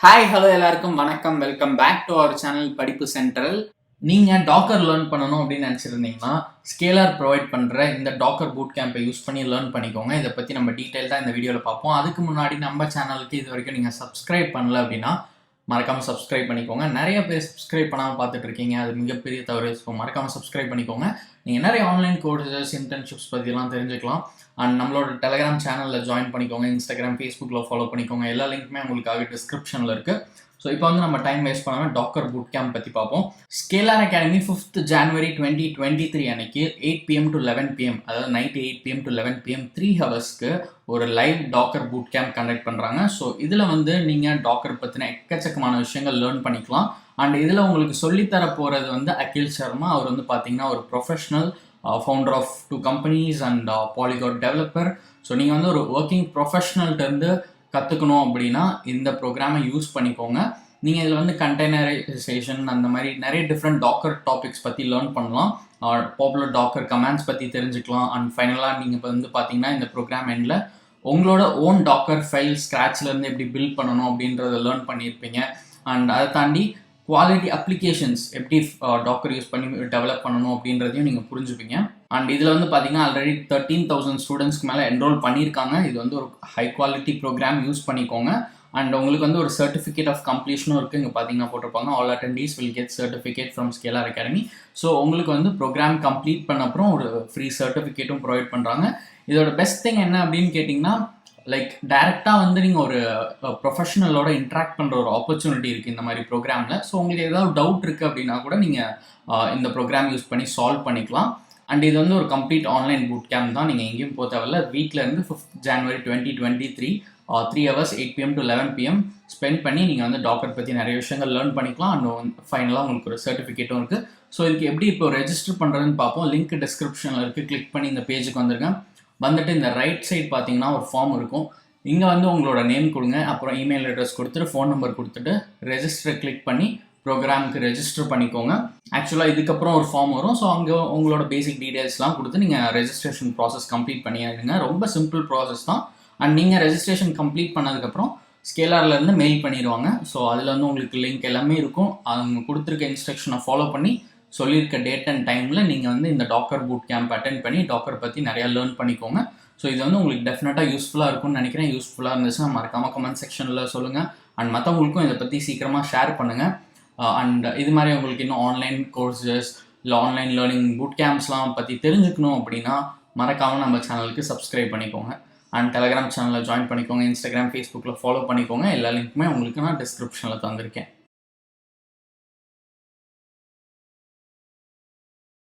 Hi hello எல்லாருக்கும் வணக்கம். Welcome back to our channel Padippu Central. நீங்கள் டாக்கர் லேர்ன் பண்ணணும் அப்படின்னு நினச்சிருந்தீங்கன்னா ஸ்கேலார் ப்ரொவைட் பண்ணுற இந்த டாக்கர் பூட் கேம்பை யூஸ் பண்ணி லேர்ன் பண்ணிக்கோங்க. இதை பற்றி நம்ம டீட்டெயில்டாக இந்த வீடியோவில் பார்ப்போம். அதுக்கு முன்னாடி நம்ம சேனலுக்கு இது வரைக்கும் நீங்கள் சப்ஸ்கிரைப் பண்ணல அப்படின்னா மறக்காமல் சப்ஸ்கிரைப் பண்ணிக்கோங்க. நிறைய பேர் சப்ஸ்கிரைப் பண்ணாமல் பார்த்துட்டு இருக்கீங்க, அது மிகப்பெரிய தவறு. ஸோ மறக்காமல் சப்ஸ்கிரைப் பண்ணிக்கோங்க. நீங்கள் நிறைய ஆன்லைன் கோர்சஸ், இன்டர்ன்ஷிப்ஸ் பற்றிலாம் தெரிஞ்சுக்கலாம். அண்ட் நம்மளோட டெலகிராம் சேனலில் ஜாயின் பண்ணிக்கோங்க, இன்ஸ்டாகிராம், ஃபேஸ்புக்கில் ஃபாலோ பண்ணிக்கோங்க. எல்லா லிங்க்குமே உங்களுக்காக டிஸ்கிரிப்ஷனில் இருக்குது. ஸோ இப்போ வந்து நம்ம டைம் வேஸ்ட் பண்ணாமல் டாக்கர் பூட் கேம்ப் பற்றி பார்ப்போம். ஸ்கேலார் அகாடமி 5th January 2023 அன்னைக்கு 8 PM to 11 PM, அதாவது நைட்டு 8 PM to 11 PM 3 ஹவர்ஸ்க்கு ஒரு live Docker boot camp conduct பண்ணுறாங்க. ஸோ இதில் வந்து நீங்கள் டாக்கர் பற்றின எக்கச்சக்கமான விஷயங்கள் லேர்ன் பண்ணிக்கலாம். அண்ட் இதில் உங்களுக்கு சொல்லித்தர போகிறது வந்து அகில் சர்மா. அவர் வந்து பார்த்தீங்கன்னா ஒரு professional founder of 2 companies and polyglot developer. So நீங்கள் வந்து ஒரு ஒர்க்கிங் ப்ரொஃபஷனல்கிட்டருந்து கற்றுக்கணும் அப்படின்னா இந்த ப்ரோக்ராமை யூஸ் பண்ணிக்கோங்க. நீங்கள் இதில் வந்து கண்டெய்னரைசேஷன் அந்த மாதிரி நிறைய டிஃப்ரெண்ட் டாக்கர் டாபிக்ஸ் பற்றி லேர்ன் பண்ணலாம். பாப்புலர் டாக்கர் கமாண்ட்ஸ் பற்றி தெரிஞ்சுக்கலாம். அண்ட் ஃபைனலாக நீங்கள் இப்போ வந்து பார்த்தீங்கன்னா இந்த ப்ரோக்ராம் எண்டில் உங்களோட ஓன் டாக்கர் ஃபைல் ஸ்க்ராட்ச்லேருந்து எப்படி பில்ட் பண்ணணும் அப்படின்றத லேர்ன் பண்ணியிருப்பீங்க. அண்ட் அதை தாண்டி குவாலிட்டி அப்ளிகேஷன்ஸ் எப்படி டாக்கர் யூஸ் பண்ணி டெவலப் பண்ணணும் அப்படின்றதையும் நீங்கள் புரிஞ்சுப்பீங்க. அண்ட் இதில் வந்து பார்த்தீங்கன்னா ஆல்ரெடி 13,000 ஸ்டூடெண்ட்ஸ்க்கு மேலே என்ரோல் பண்ணியிருக்காங்க. இது வந்து ஒரு ஹை குவாலிட்டி ப்ரோக்ராம், யூஸ் பண்ணிக்கோங்க. அண்ட் உங்களுக்கு வந்து ஒரு சர்டிஃபிகேட் ஆஃப் கம்ப்ளீஷனும் இருக்குது. இங்கே பார்த்தீங்கன்னா போட்டிருப்பாங்க, all attendees will get certificate from Scaler Academy. So உங்களுக்கு வந்து ப்ரோக்ராம் கம்ப்ளீட் பண்ண அப்புறம் ஒரு ஃப்ரீ சர்டிஃபிகேட்டும் ப்ரொவைட் பண்ணுறாங்க. இதோட பெஸ்ட் திங் என்ன அப்படின்னு கேட்டிங்கன்னா, லைக் டைரெக்டாக வந்து நீங்கள் ஒரு ப்ரொஃபஷனலோட இன்ட்ராக்ட் பண்ணுற ஒரு ஆப்பர்ச்சுனிட்டி இருக்குது இந்த மாதிரி ப்ரோக்ராமில். ஸோ உங்களுக்கு ஏதாவது டவுட் இருக்குது அப்படின்னா கூட நீங்கள் இந்த ப்ரோக்ராம் யூஸ் பண்ணி சால்வ் பண்ணிக்கலாம். அண்ட் இது வந்து ஒரு கம்ப்ளீட் ஆன்லைன் பூட் கேம்ப் தான். நீங்கள் எங்கேயும் போக தேவையில்ல. வீட்டிலேருந்து 5th January 2023 3 hours 8 PM to 11 PM spend பண்ணி நீங்கள் வந்து டாக்கர் பற்றி நிறைய விஷயங்கள் லேர்ன் பண்ணிக்கலாம். அண்ட் ஃபைனலாக உங்களுக்கு ஒரு சர்டிஃபிகேட்டும் இருக்குது. ஸோ இதுக்கு எப்படி இப்போ ரெஜிஸ்டர் பண்ணுறதுன்னு பார்ப்போம். லிங்க் டிஸ்கிரிப்ஷனில் இருக்குது. கிளிக் பண்ணி இந்த பேஜுக்கு வந்துருக்கேன். வந்துட்டு இந்த ரைட் சைட் பார்த்தீங்கன்னா ஒரு ஃபார்ம் இருக்கும். இங்கே வந்து உங்களோட நேம் கொடுங்க, அப்புறம் இமெயில் அட்ரஸ் கொடுத்துட்டு ஃபோன் நம்பர் கொடுத்துட்டு ரெஜிஸ்டரை கிளிக் பண்ணி ப்ரோக்ராமுக்கு ரெஜிஸ்டர் பண்ணிக்கோங்க. ஆக்சுவலாக இதுக்கப்புறம் ஒரு ஃபார்ம் வரும். ஸோ அங்கே உங்களோட பேசிக் டீடைல்ஸ்லாம் கொடுத்து நீங்கள் ரெஜிஸ்ட்ரேஷன் ப்ராசஸ் கம்ப்ளீட் பண்ணிடுங்க. ரொம்ப சிம்பிள் ப்ராசஸ் தான். அண்ட் நீங்கள் ரெஜிஸ்ட்ரேஷன் கம்ப்ளீட் பண்ணதுக்கப்புறம் ஸ்கேலார்லேருந்து மெயில் பண்ணிடுவாங்க. ஸோ அதில் வந்து உங்களுக்கு லிங்க் எல்லாமே இருக்கும். அவங்க கொடுத்துருக்க இன்ஸ்ட்ரக்ஷனை ஃபாலோ பண்ணி சொல்லியிருக்க டேட் அண்ட் டைமில் நீங்கள் வந்து இந்த டாக்கர் பூட் கேம்ப் அட்டென்ட் பண்ணி டாக்கர் பற்றி நிறையா லேர்ன் பண்ணிக்கோங்க. ஸோ இது வந்து உங்களுக்கு டெஃபினட்டாக யூஸ்ஃபுல்லாக இருக்கும்னு நினைக்கிறேன். யூஸ்ஃபுல்லாக இருந்துச்சுன்னா மறக்காமல் கமெண்ட் செக்ஷனில் சொல்லுங்கள். அண்ட் மற்றவங்களுக்கும் இதை பற்றி சீக்கிரமாக ஷேர் பண்ணுங்கள். அண்ட் இது மாதிரி உங்களுக்கு இன்னும் ஆன்லைன் கோர்சஸ் இல்லை ஆன்லைன் லேர்னிங் பூட் கேம்ப்ஸ்லாம் பற்றி தெரிஞ்சுக்கணும் அப்படின்னா மறக்காமல் நம்ம சேனலுக்கு சப்ஸ்கிரைப் பண்ணிக்கோங்க. அண்ட் டெலகிராம் சேனலில் ஜாயின் பண்ணிக்கோங்க, இன்ஸ்டாகிராம், ஃபேஸ்புக்கில் ஃபாலோ பண்ணிக்கோங்க. எல்லா லிங்க்குமே உங்களுக்கு நான் டிஸ்கிரிப்ஷனில் தந்திருக்கேன்.